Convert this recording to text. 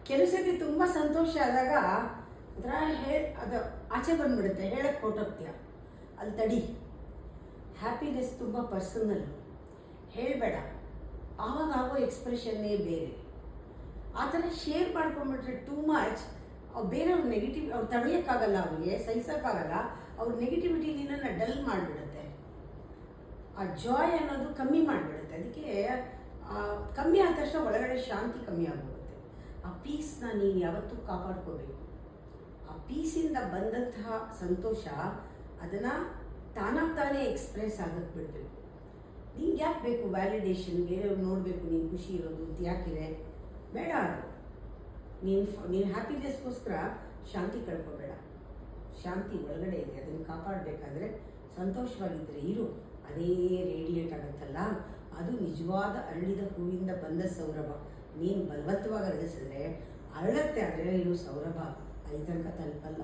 ಕೆಲವು ಸತಿ ತುಂಬ ಸಂತೋಷ ಆದಾಗ ಒಂಥರ ಅದು ಆಚೆ ಬಂದ್ಬಿಡುತ್ತೆ, ಹೇಳಕ್ಕೆ ಹೊರಟೋಗ್ತೀಯ. ಅಲ್ಲಿ ತಡಿ. ಹ್ಯಾಪಿನೆಸ್ ತುಂಬ ಪರ್ಸನಲ್, ಹೇಳಬೇಡ. ಆವಾಗ ಆಗೋ ಎಕ್ಸ್ಪ್ರೆಷನ್ನೇ ಬೇರೆ. ಆ ಥರ ಶೇರ್ ಮಾಡ್ಕೊಂಡ್ಬಿಟ್ರೆ ಟೂ ಮಚ್ ಬೇರೆಯವ್ರ ನೆಗೆಟಿವ್ ಅವ್ರು ತಡೆಯೋಕ್ಕಾಗಲ್ಲ, ಅವ್ರಿಗೆ ಸಹಿಸೋಕ್ಕಾಗಲ್ಲ. ಅವ್ರ ನೆಗೆಟಿವಿಟಿ ನಿನ್ನನ್ನು ಡಲ್ ಮಾಡಿಬಿಡುತ್ತೆ. ಆ ಜಾಯ್ ಅನ್ನೋದು ಕಮ್ಮಿ ಮಾಡಿಬಿಡುತ್ತೆ. ಅದಕ್ಕೆ ಕಮ್ಮಿ ಆದ ತಕ್ಷಣ ಒಳಗಡೆ ಶಾಂತಿ ಕಮ್ಮಿ ಆಗಿಬಿಡುತ್ತೆ. ಆ ಪೀಸ್ನ ನೀನು ಯಾವತ್ತೂ ಕಾಪಾಡ್ಕೋಬೇಕು. ಆ ಪೀಸಿಂದ ಬಂದಂತಹ ಸಂತೋಷ ಅದನ್ನು ತಾನಾಗಿ ತಾನೇ ಎಕ್ಸ್ಪ್ರೆಸ್ ಆಗಕ್ಕೆ ಬಿಡಬೇಕು. ನಿಂಗೆ ಯಾಕೆ ಬೇಕು ವ್ಯಾಲಿಡೇಷನ್? ಬೇರೆಯವ್ರು ನೋಡಬೇಕು ನೀನು ಖುಷಿ ಇರೋದು ಅಂತ ಯಾಕಿದೆ? ಬೇಡ. ಅದು ನೀನು ಹ್ಯಾಪಿನೆಸ್ಗೋಸ್ಕರ ಶಾಂತಿ ಕಳ್ಕೊಬೇಡ. ಶಾಂತಿ ಒಳಗಡೆ ಇದೆ, ಅದನ್ನು ಕಾಪಾಡಬೇಕಾದ್ರೆ ಸಂತೋಷವಾಗಿದ್ದರೆ ಇರು. ಅದೇ ರೇಡಿಯೇಟ್ ಆಗುತ್ತಲ್ಲ, ಅದು ನಿಜವಾದ ಅರಳಿದ ಹೂವಿಂದ ಬಂದ ಸೌರಭ. ನೀನು ಬಲವಂತವಾಗಿ ಅರಳಿಸಿದ್ರೆ ಅರಳತ್ತೆ, ಆದರೆ ಇನ್ನು ಸೌರಭ ಅಲ್ಲಿ ತನಕ ತಲುಪಲ್ಲ.